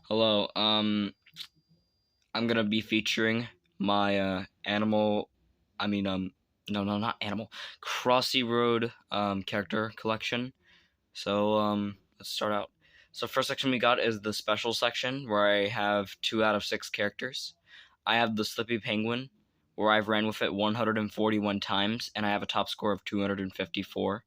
Hello. I'm gonna be featuring my animal. No, not animal. Crossy Road character collection. So let's start out. So first section we got is the special section where I have 2 out of 6 characters. I have the Slippy Penguin, where I've ran with it 141 times, and I have a top score of 254.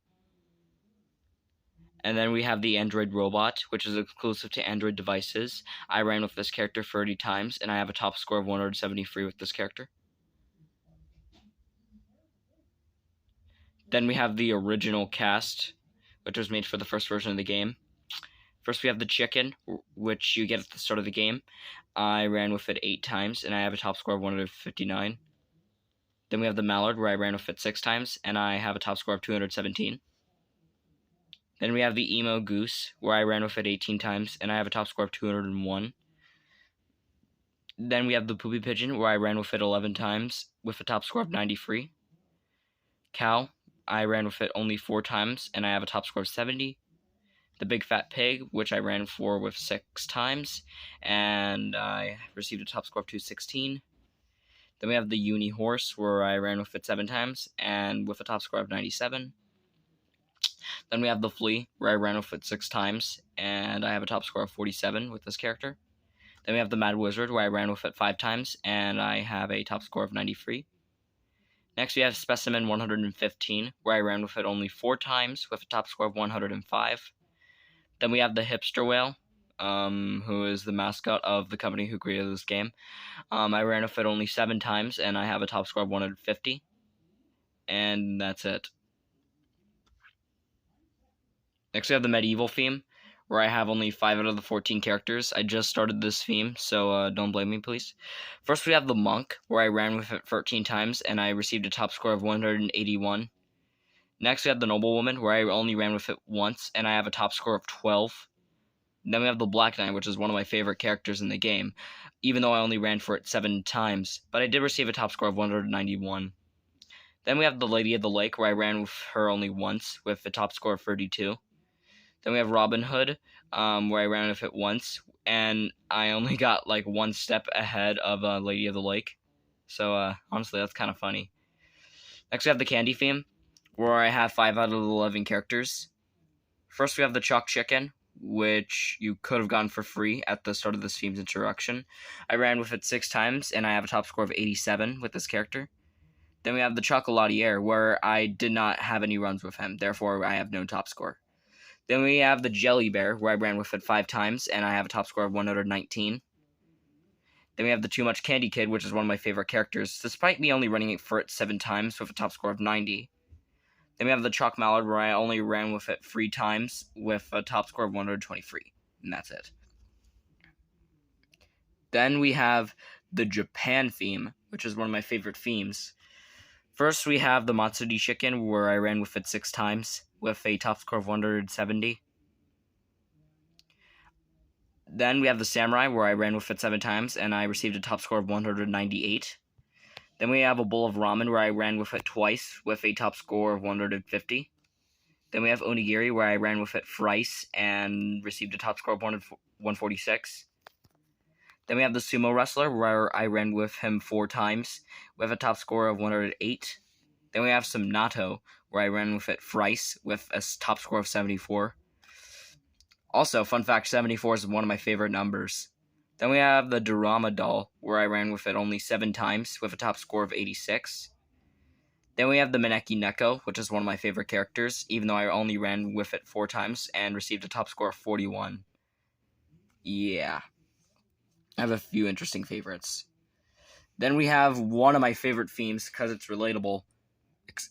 And then we have the Android Robot, which is exclusive to Android devices. I ran with this character 30 times, and I have a top score of 173 with this character. Then we have the original cast, which was made for the first version of the game. First, we have the Chicken, which you get at the start of the game. I ran with it 8 times, and I have a top score of 159. Then we have the Mallard, where I ran with it 6 times, and I have a top score of 217. Then we have the Emo Goose, where I ran with it 18 times, and I have a top score of 201. Then we have the Poopy Pigeon, where I ran with it 11 times, with a top score of 93. Cow, I ran with it only 4 times, and I have a top score of 70. The Big Fat Pig, which I ran for with 6 times, and I received a top score of 216. Then we have the Uni Horse, where I ran with it 7 times, and with a top score of 97. Then we have the Flea, where I ran with it 6 times, and I have a top score of 47 with this character. Then we have the Mad Wizard, where I ran with it 5 times, and I have a top score of 93. Next we have Specimen 115, where I ran with it only 4 times, with a top score of 105. Then we have the Hipster Whale, who is the mascot of the company who created this game. I ran with it only 7 times, and I have a top score of 150. And that's it. Next we have the Medieval theme, where I have only 5 out of the 14 characters. I just started this theme, so don't blame me, please. First we have the Monk, where I ran with it 13 times, and I received a top score of 181. Next we have the Noblewoman, where I only ran with it once, and I have a top score of 12. Then we have the Black Knight, which is one of my favorite characters in the game, even though I only ran for it 7 times, but I did receive a top score of 191. Then we have the Lady of the Lake, where I ran with her only once, with a top score of 32. Then we have Robin Hood, where I ran with it once, and I only got like 1 step ahead of Lady of the Lake. So honestly, that's kind of funny. Next we have the Candy theme, where I have 5 out of the 11 characters. First we have the Chalk Chicken, which you could have gotten for free at the start of this theme's introduction. I ran with it 6 times, and I have a top score of 87 with this character. Then we have the Chocolatier, where I did not have any runs with him, therefore I have no top score. Then we have the Jelly Bear, where I ran with it 5 times, and I have a top score of 119. Then we have the Too Much Candy Kid, which is one of my favorite characters, despite me only running it for it 7 times with a top score of 90. Then we have the Chalk Mallard, where I only ran with it 3 times with a top score of 123. And that's it. Then we have the Japan theme, which is one of my favorite themes. First, we have the Matsuri Chicken, where I ran with it 6 times with a top score of 170. Then we have the Samurai, where I ran with it 7 times, and I received a top score of 198. Then we have a Bowl of Ramen, where I ran with it twice with a top score of 150. Then we have Onigiri, where I ran with it thrice and received a top score of 146. Then we have the Sumo Wrestler, where I ran with him 4 times with a top score of 108. Then we have some Natto, where I ran with it thrice with a top score of 74. Also, fun fact, 74 is one of my favorite numbers. Then we have the Dorama Doll, where I ran with it only 7 times with a top score of 86. Then we have the Maneki Neko, which is one of my favorite characters, even though I only ran with it 4 times and received a top score of 41. Yeah. I have a few interesting favorites. Then we have one of my favorite themes, because it's relatable,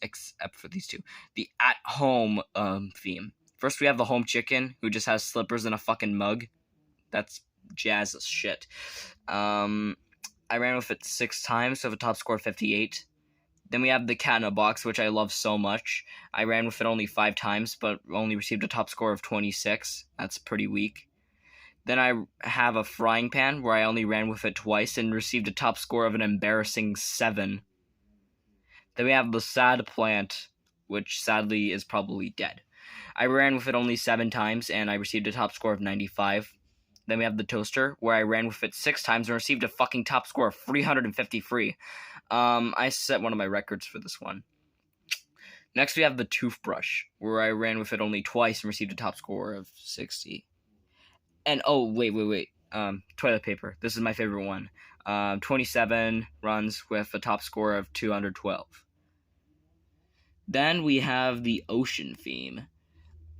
except for these two. The at-home theme. First we have the Home Chicken, who just has slippers and a fucking mug. That's jazz as shit. I ran with it 6 times with a top score of 58. Then we have the Cat in a Box, which I love so much. I ran with it only 5 times, but only received a top score of 26. That's pretty weak. Then I have a Frying Pan, where I only ran with it twice and received a top score of an embarrassing 7. Then we have the Sad Plant, which sadly is probably dead. I ran with it only 7 times, and I received a top score of 95. Then we have the Toaster, where I ran with it 6 times and received a fucking top score of 353. I set one of my records for this one. Next, we have the Toothbrush, where I ran with it only twice and received a top score of 60. And wait. Toilet paper. This is my favorite one. 27 runs with a top score of 212. Then we have the Ocean theme,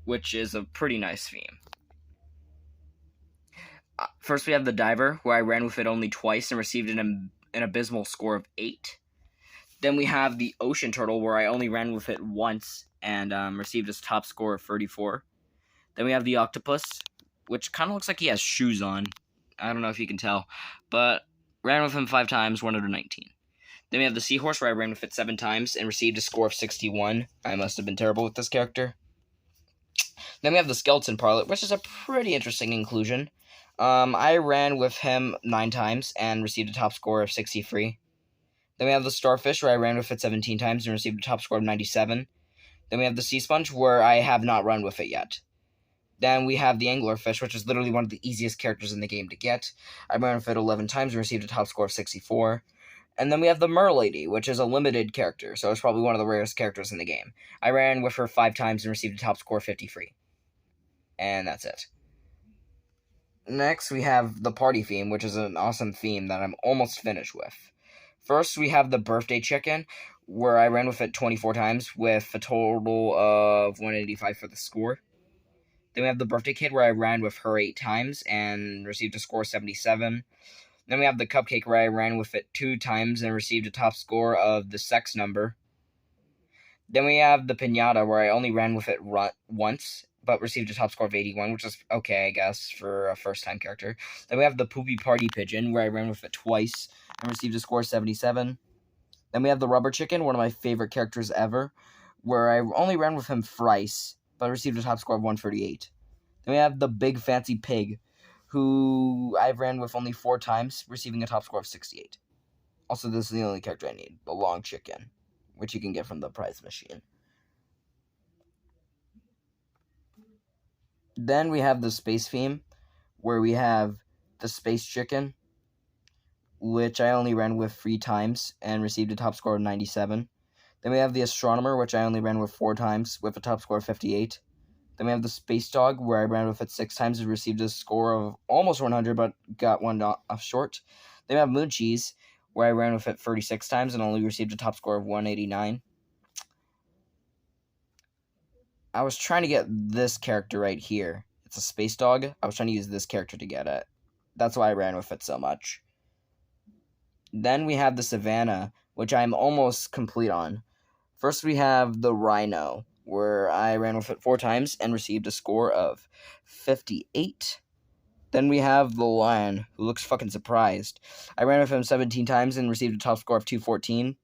which is a pretty nice theme. First, we have the Diver, where I ran with it only twice and received an abysmal score of 8. Then we have the Ocean Turtle, where I only ran with it once and received its top score of 34. Then we have the Octopus, which kind of looks like he has shoes on. I don't know if you can tell, but ran with him 5 times, 119. Then we have the Seahorse, where I ran with it 7 times and received a score of 61. I must have been terrible with this character. Then we have the Skeleton Pilot, which is a pretty interesting inclusion. I ran with him 9 times and received a top score of 63. Then we have the Starfish, where I ran with it 17 times and received a top score of 97. Then we have the Sea Sponge, where I have not run with it yet. Then we have the Anglerfish, which is literally one of the easiest characters in the game to get. I ran with it 11 times and received a top score of 64. And then we have the Merlady, which is a limited character, so it's probably one of the rarest characters in the game. I ran with her 5 times and received a top score of 53. And that's it. Next, we have the Party theme, which is an awesome theme that I'm almost finished with. First, we have the Birthday Chicken, where I ran with it 24 times with a total of 185 for the score. Then we have the Birthday Kid, where I ran with her 8 times and received a score of 77. Then we have the Cupcake, where I ran with it 2 times and received a top score of the sex number. Then we have the Pinata, where I only ran with it once, but received a top score of 81, which is okay, I guess, for a first-time character. Then we have the Poopy Party Pigeon, where I ran with it twice and received a score of 77. Then we have the Rubber Chicken, one of my favorite characters ever, where I only ran with him thrice, but received a top score of 138. Then we have the Big Fancy Pig, who I ran with only 4 times, receiving a top score of 68. Also, this is the only character I need, the Long Chicken, which you can get from the prize machine. Then we have the Space theme, where we have the Space Chicken, which I only ran with 3 times and received a top score of 97. Then we have the Astronomer, which I only ran with 4 times with a top score of 58. Then we have the Space Dog, where I ran with it 6 times and received a score of almost 100, but got 1 off short. Then we have Moon Cheese, where I ran with it 36 times and only received a top score of 189. I was trying to get this character right here. It's a Space Dog. I was trying to use this character to get it. That's why I ran with it so much. Then we have the Savannah, which I'm almost complete on. First we have the Rhino, where I ran with it 4 times and received a score of 58. Then we have the Lion, who looks fucking surprised. I ran with him 17 times and received a top score of 214.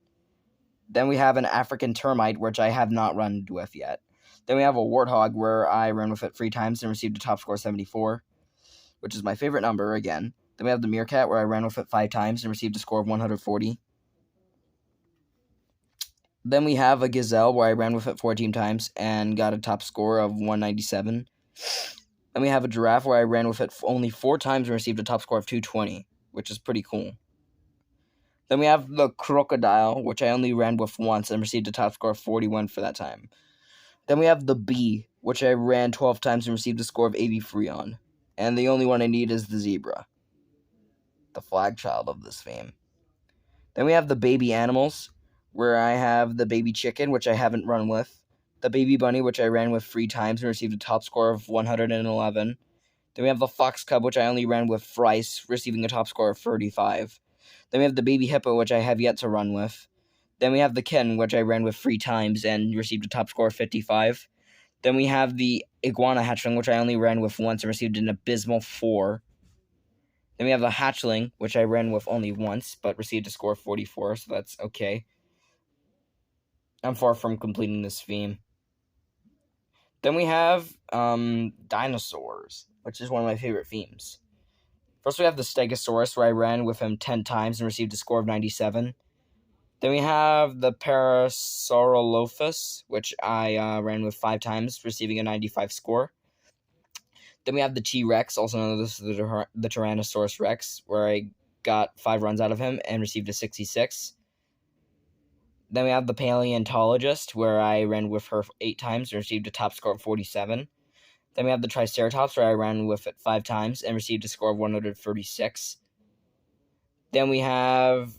Then we have an African Termite, which I have not run with yet. Then we have a Warthog, where I ran with it 3 times and received a top score of 74, which is my favorite number again. Then we have the Meerkat, where I ran with it 5 times and received a score of 140. Then we have a Gazelle, where I ran with it 14 times and got a top score of 197. Then we have a Giraffe, where I ran with it only 4 times and received a top score of 220, which is pretty cool. Then we have the Crocodile, which I only ran with once and received a top score of 41 for that time. Then we have the Bee, which I ran 12 times and received a score of 83 on. And the only one I need is the Zebra, the flag child of this theme. Then we have the Baby Animals, where I have the Baby Chicken, which I haven't run with, the Baby Bunny, which I ran with 3 times and received a top score of 111. Then we have the Fox Cub, which I only ran with thrice, receiving a top score of 35. Then we have the Baby Hippo, which I have yet to run with. Then we have the Kitten, which I ran with 3 times and received a top score of 55. Then we have the Iguana Hatchling, which I only ran with once and received an abysmal 4. Then we have the Hatchling, which I ran with only once, but received a score of 44, so that's okay. I'm far from completing this theme. Then we have dinosaurs, which is one of my favorite themes. First we have the Stegosaurus, where I ran with him 10 times and received a score of 97. Then we have the Parasaurolophus, which I ran with 5 times, receiving a 95 score. Then we have the T-Rex, also known as the Tyrannosaurus Rex, where I got 5 runs out of him and received a 66. Then we have the Paleontologist, where I ran with her 8 times and received a top score of 47. Then we have the Triceratops, where I ran with it 5 times and received a score of 136. Then we have,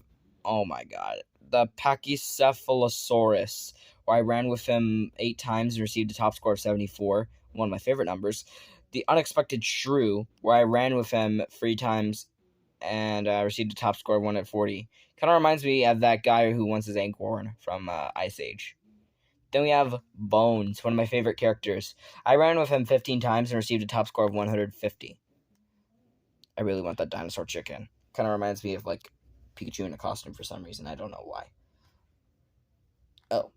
oh my god, the Pachycephalosaurus, where I ran with him 8 times and received a top score of 74, one of my favorite numbers. The Unexpected Shrew, where I ran with him 3 times and received a top score of 140. Kind of reminds me of that guy who wants his acorn from Ice Age. Then we have Bones, one of my favorite characters. I ran with him 15 times and received a top score of 150. I really want that dinosaur chicken. Kind of reminds me of, like, Pikachu in a costume for some reason. I don't know why. Oh,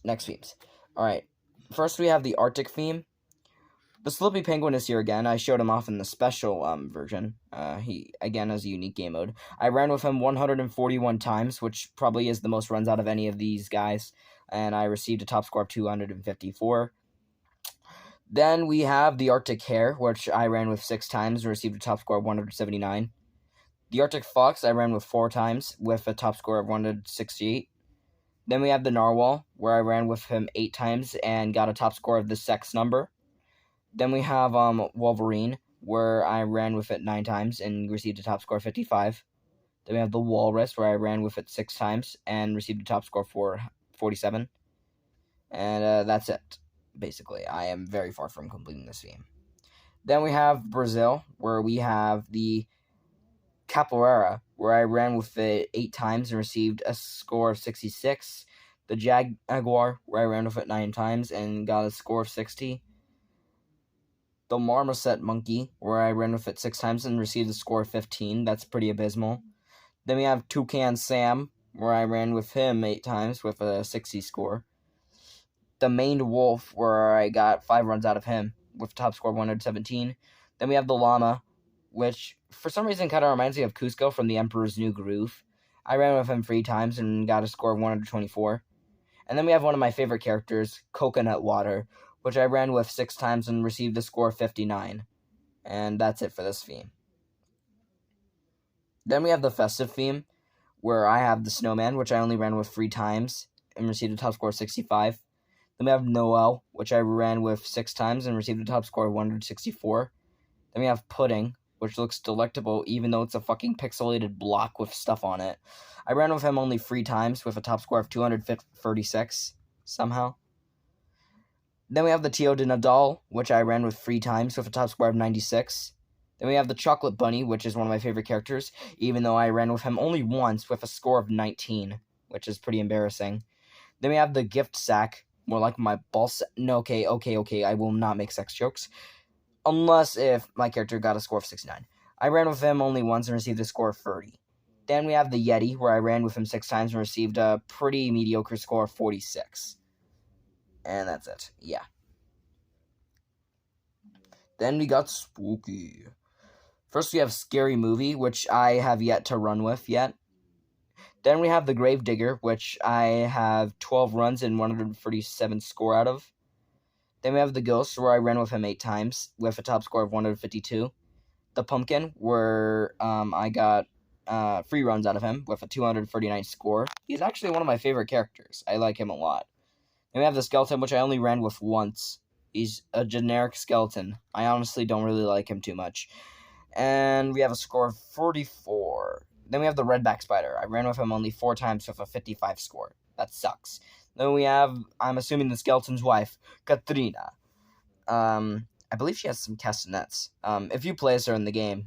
next themes. Alright, first we have the Arctic theme. The Slippy Penguin is here again. I showed him off in the special version. He, again, has a unique game mode. I ran with him 141 times, which probably is the most runs out of any of these guys. And I received a top score of 254. Then we have the Arctic Hare, which I ran with 6 times and received a top score of 179. The Arctic Fox I ran with 4 times with a top score of 168. Then we have the Narwhal, where I ran with him 8 times and got a top score of the sex number. Then we have Wolverine, where I ran with it 9 times and received a top score of 55. Then we have the Walrus, where I ran with it 6 times and received a top score for 47. And that's it, basically. I am very far from completing this theme. Then we have Brazil, where we have the Capoeira, where I ran with it 8 times and received a score of 66. The Jaguar, where I ran with it 9 times and got a score of 60. The Marmoset Monkey, where I ran with it 6 times and received a score of 15. That's pretty abysmal. Then we have Toucan Sam, where I ran with him 8 times with a 60 score. The Maned Wolf, where I got 5 runs out of him with a top score of 117. Then we have the Llama, which for some reason kind of reminds me of Cusco from The Emperor's New Groove. I ran with him 3 times and got a score of 124. And then we have one of my favorite characters, Coconut Water, which I ran with 6 times and received a score of 59. And that's it for this theme. Then we have the Festive theme, where I have the Snowman, which I only ran with 3 times and received a top score of 65. Then we have Noel, which I ran with 6 times and received a top score of 164. Then we have Pudding, which looks delectable even though it's a fucking pixelated block with stuff on it. I ran with him only 3 times with a top score of 236, somehow. Then we have the Tio de Nadal, which I ran with 3 times with a top score of 96. Then we have the Chocolate Bunny, which is one of my favorite characters, even though I ran with him only once with a score of 19, which is pretty embarrassing. Then we have the Gift Sack, more like my ball sack. No, okay, I will not make sex jokes. Unless if my character got a score of 69. I ran with him only once and received a score of 30. Then we have the Yeti, where I ran with him 6 times and received a pretty mediocre score of 46. And that's it. Yeah. Then we got Spooky. First we have Scary Movie, which I have yet to run with yet. Then we have the Gravedigger, which I have 12 runs and 137 score out of. Then we have the Ghost, where I ran with him 8 times with a top score of 152. The Pumpkin, where I got 3 runs out of him with a 239 score. He's actually one of my favorite characters. I like him a lot. Then we have the Skeleton, which I only ran with once. He's a generic skeleton. I honestly don't really like him too much. And we have a score of 44. Then we have the Redback Spider. I ran with him only 4 times with a 55 score. That sucks. Then we have, I'm assuming, the skeleton's wife, Katrina. I believe she has some castanets. If you play as her in the game,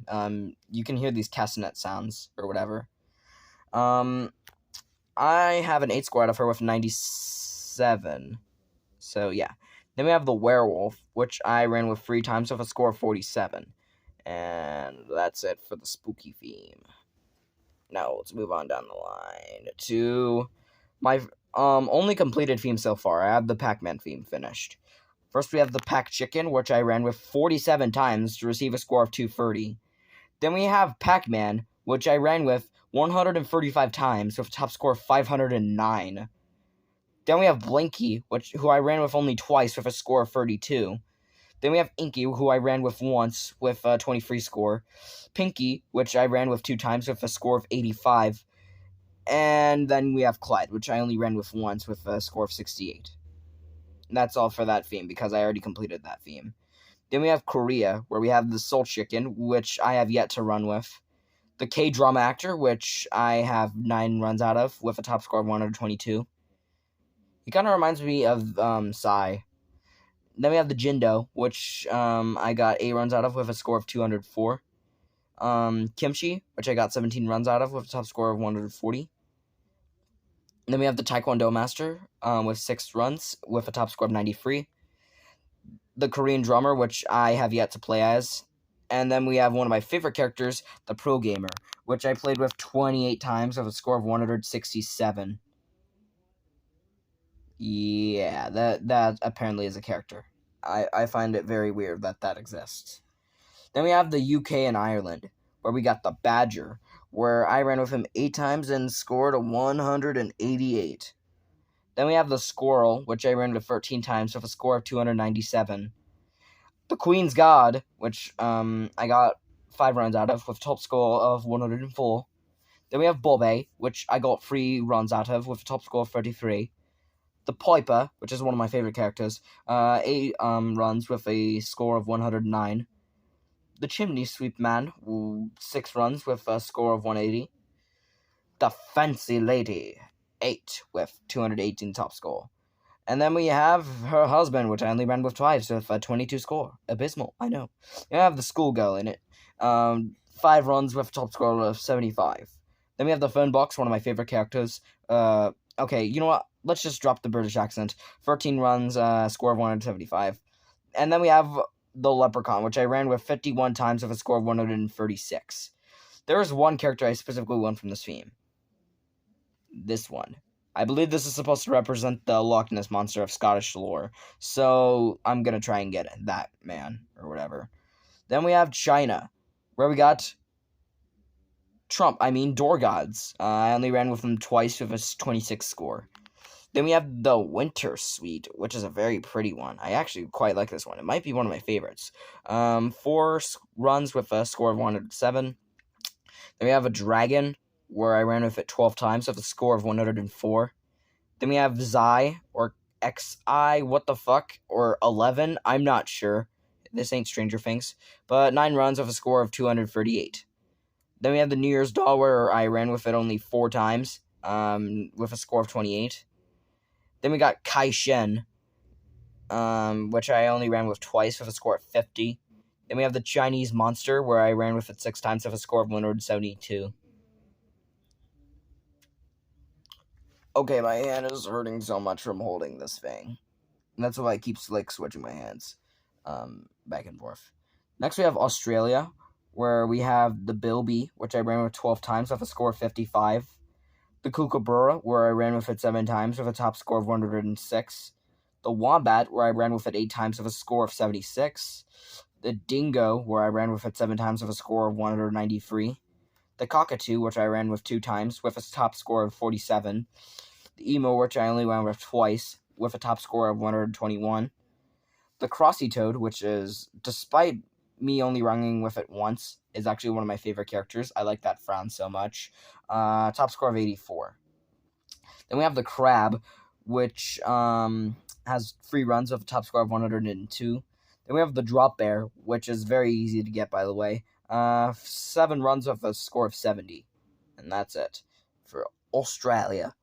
you can hear these castanet sounds or whatever. I have an 8 score out of her with 97. So, yeah. Then we have the Werewolf, which I ran with 3 times with a score of 47. And that's it for the Spooky theme. Now, let's move on down the line to my only completed theme so far. I have the Pac-Man theme finished. First, we have the Pac Chicken, which I ran with 47 times to receive a score of 230. Then we have Pac-Man, which I ran with 135 times with a top score of 509. Then we have Blinky, who I ran with only twice with a score of 32. Then we have Inky, who I ran with once with a 23 score. Pinky, which I ran with 2 times with a score of 85. And then we have Clyde, which I only ran with once with a score of 68. And that's all for that theme, because I already completed that theme. Then we have Korea, where we have the Soul Chicken, which I have yet to run with. The K-Drama Actor, which I have 9 runs out of, with a top score of 122. He kind of reminds me of Psy. Then we have the Jindo, which I got 8 runs out of with a score of 204. Kimchi, which I got 17 runs out of with a top score of 140. And then we have the Taekwondo Master with 6 runs with a top score of 93. The Korean Drummer, which I have yet to play as. And then we have one of my favorite characters, the Pro Gamer, which I played with 28 times with a score of 167. Yeah, that apparently is a character. I find it very weird that exists. Then we have the UK and Ireland, where we got the Badger, where I ran with him 8 times and scored a 188. Then we have the Squirrel, which I ran with 13 times with a score of 297. The Queen's God, which I got 5 runs out of with a top score of 104. Then we have Bobby, which I got 3 runs out of with a top score of 33. The Piper, which is one of my favorite characters, 8 runs with a score of 109. The Chimney Sweep Man, 6 runs with a score of 180. The Fancy Lady, 8 with 218 top score. And then we have her husband, which I only ran with twice, with a 22 score. Abysmal, I know. You have the Schoolgirl in it. 5 runs with a top score of 75. Then we have the Phone Box, one of my favorite characters. Okay, you know what? Let's just drop the British accent. 13 runs, score of 175. And then we have the Leprechaun, which I ran with 51 times with a score of 136. There is one character I specifically won from this theme. This one. I believe this is supposed to represent the Loch Ness Monster of Scottish lore, so I'm gonna try and get that man, or whatever. Then we have China, where we got Door Gods. I only ran with them twice with a 26 score. Then we have the Winter Suite, which is a very pretty one. I actually quite like this one. It might be one of my favorites. 4 runs with a score of 107. Then we have a Dragon, where I ran with it 12 times with a score of 104. Then we have Xi, or XI, what the fuck, or 11, I'm not sure. This ain't Stranger Things. But 9 runs with a score of 238. Then we have the New Year's Doll, where I ran with it only 4 times, with a score of 28. Then we got Kai Shen, which I only ran with twice with a score of 50. Then we have the Chinese Monster, where I ran with it 6 times with a score of 172. Okay, my hand is hurting so much from holding this thing. And that's why I keep switching my hands back and forth. Next we have Australia, where we have the Bilby, which I ran with 12 times with a score of 55. The Kookaburra, where I ran with it 7 times with a top score of 106. The Wombat, where I ran with it 8 times with a score of 76. The Dingo, where I ran with it 7 times with a score of 193. The Cockatoo, which I ran with 2 times with a top score of 47. The Emo, which I only ran with twice with a top score of 121. The Crossy Toad, which is, despite me only running with it once, is actually one of my favorite characters. I like that frown so much. Top score of 84. Then we have the Crab, which has 3 runs with a top score of 102. Then we have the Drop Bear, which is very easy to get, by the way. 7 runs with a score of 70. And that's it for Australia.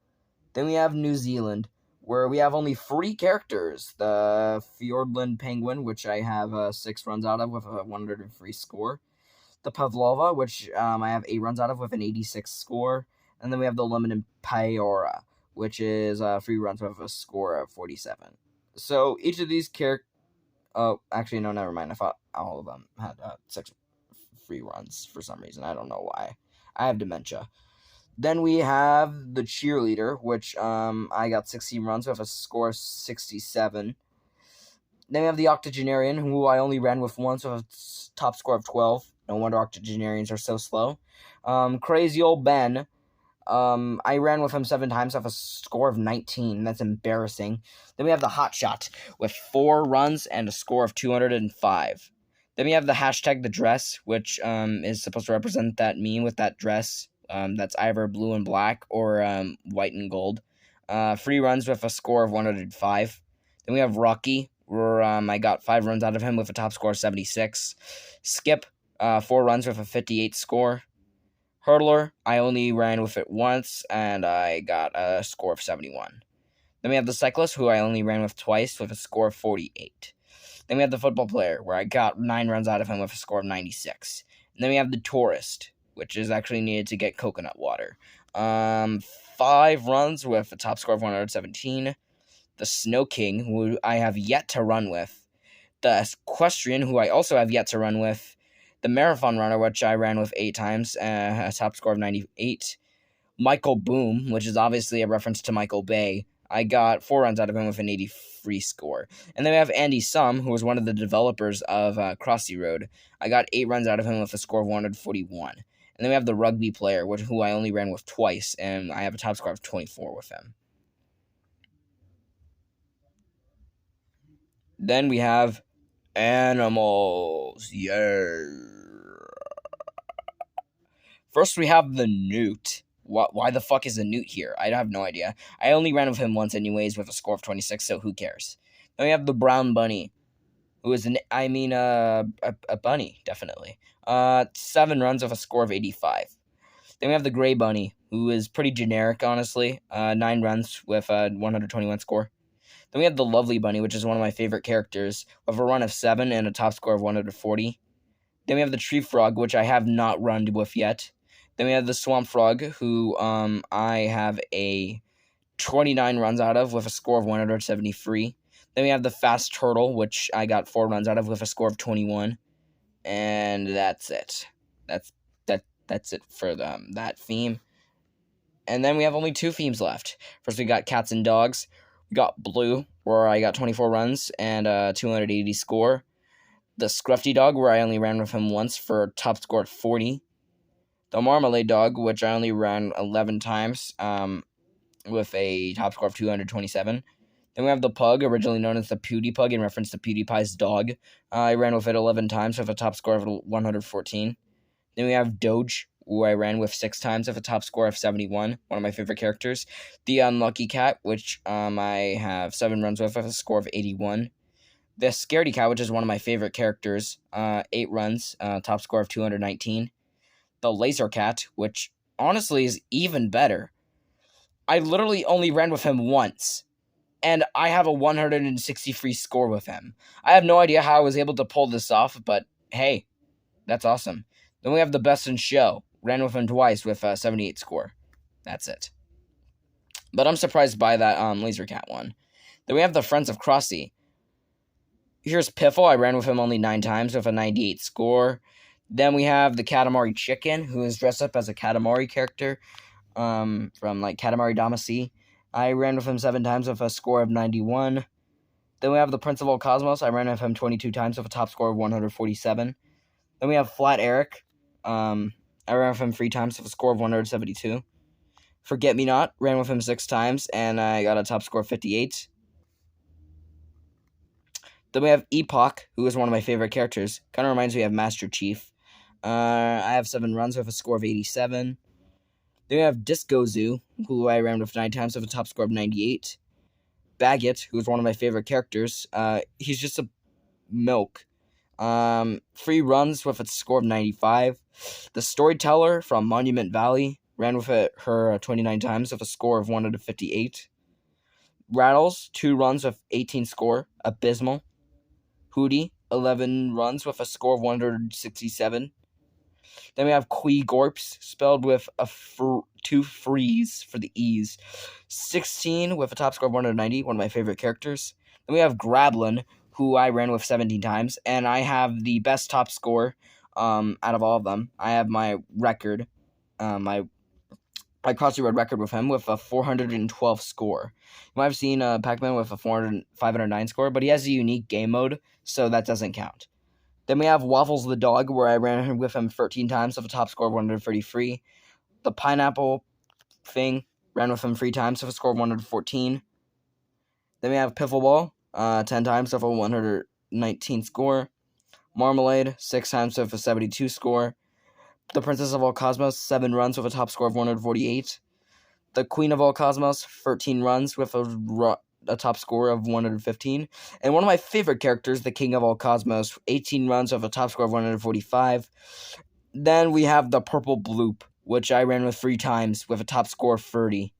Then we have New Zealand, where we have only 3 characters. The Fiordland Penguin, which I have 6 runs out of with a 103 score. The Pavlova, which I have 8 runs out of with an 86 score. And then we have the Lemon Payora, which is 3 runs with a score of 47. So each of these characters... Oh, actually, no, never mind. I thought all of them had 6 free runs for some reason. I don't know why. I have dementia. Then we have the Cheerleader, which I got 16 runs with a score of 67. Then we have the Octogenarian, who I only ran with once with a top score of 12. No wonder Octogenarians are so slow. Crazy Old Ben, I ran with him 7 times off a score of 19. That's embarrassing. Then we have the Hot Shot with 4 runs and a score of 205. Then we have the hashtag the dress, which is supposed to represent that meme with that dress. That's either blue and black or white and gold. 3 runs with a score of 105. Then we have Rocky, where I got 5 runs out of him with a top score of 76. Skip, 4 runs with a 58 score. Hurdler, I only ran with it once, and I got a score of 71. Then we have the Cyclist, who I only ran with twice, with a score of 48. Then we have the Football Player, where I got 9 runs out of him with a score of 96. And then we have the Tourist, which is actually needed to get coconut water. 5 runs with a top score of 117. The Snow King, who I have yet to run with. The Equestrian, who I also have yet to run with. The Marathon Runner, which I ran with 8 times, a top score of 98. Michael Boom, which is obviously a reference to Michael Bay. I got 4 runs out of him with an 83 score. And then we have Andy Sum, who was one of the developers of Crossy Road. I got 8 runs out of him with a score of 141. And then we have the Rugby Player, who I only ran with twice, and I have a top score of 24 with him. Then we have Animals. Yeah. First, we have the Newt. Why the fuck is the Newt here? I have no idea. I only ran with him once anyways with a score of 26, so who cares? Then we have the Brown Bunny, who is a bunny, definitely. 7 runs with a score of 85. Then we have the Gray Bunny, who is pretty generic, honestly. 9 runs with a 121 score. Then we have the Lovely Bunny, which is one of my favorite characters, with a run of 7 and a top score of 140. Then we have the Tree Frog, which I have not run with yet. Then we have the Swamp Frog, who I have a 29 runs out of with a score of 173. Then we have the Fast Turtle, which I got 4 runs out of with a score of 21. And that's it. That's it for that theme. And then we have only 2 themes left. First, we got Cats and Dogs. We got Blue, where I got 24 runs and a 280 score. The Scruffy Dog, where I only ran with him once for a top score of 40. The Marmalade Dog, which I only ran 11 times with a top score of 227. Then we have the Pug, originally known as the Pewdie Pug in reference to PewDiePie's dog. I ran with it 11 times with a top score of 114. Then we have Doge, who I ran with 6 times with a top score of 71, one of my favorite characters. The Unlucky Cat, which I have 7 runs with a score of 81. The Scaredy Cat, which is one of my favorite characters, 8 runs, top score of 219. The Laser Cat, which honestly is even better. I literally only ran with him once, and I have a 163 score with him. I have no idea how I was able to pull this off, but hey, that's awesome. Then we have the Best in Show. Ran with him twice with a 78 score. That's it. But I'm surprised by that Laser Cat one. Then we have the Friends of Crossy. Here's Piffle. I ran with him only 9 times with a 98 score. Then we have the Katamari Chicken, who is dressed up as a Katamari character from like Katamari Damacy. I ran with him 7 times with a score of 91. Then we have the Prince of All Cosmos. I ran with him 22 times with a top score of 147. Then we have Flat Eric. I ran with him 3 times with a score of 172. Forget Me Not. Ran with him 6 times, and I got a top score of 58. Then we have Epoch, who is one of my favorite characters. Kind of reminds me of Master Chief. I have 7 runs with a score of 87. Then we have Disco Zoo, who I ran with 9 times with a top score of 98. Baggett, who is one of my favorite characters. He's just a milk. 3 runs with a score of 95. The Storyteller from Monument Valley ran with her 29 times with a score of 158. Rattles, 2 runs with 18 score, abysmal. Hootie, 11 runs with a score of 167. Then we have Quee Gorps, spelled with 2 frees for the E's. 16 with a top score of 190, one of my favorite characters. Then we have Grablin, who I ran with 17 times, and I have the best top score out of all of them. I have my record, my Crossy Road record with him with a 412 score. You might have seen Pac-Man with a 509 score, but he has a unique game mode, so that doesn't count. Then we have Waffles the Dog, where I ran with him 13 times with a top score of 133. The Pineapple thing. Ran with him 3 times with a score of 114. Then we have Piffle Ball, 10 times with a 119 score. Marmalade, 6 times with a 72 score. The Princess of All Cosmos, 7 runs with a top score of 148. The Queen of All Cosmos, 13 runs with a top score of 115. And one of my favorite characters, the King of All Cosmos, 18 runs with a top score of 145. Then we have the Purple Bloop, which I ran with 3 times with a top score of 30.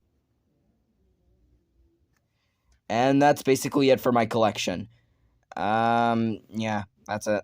And that's basically it for my collection. Yeah, that's it.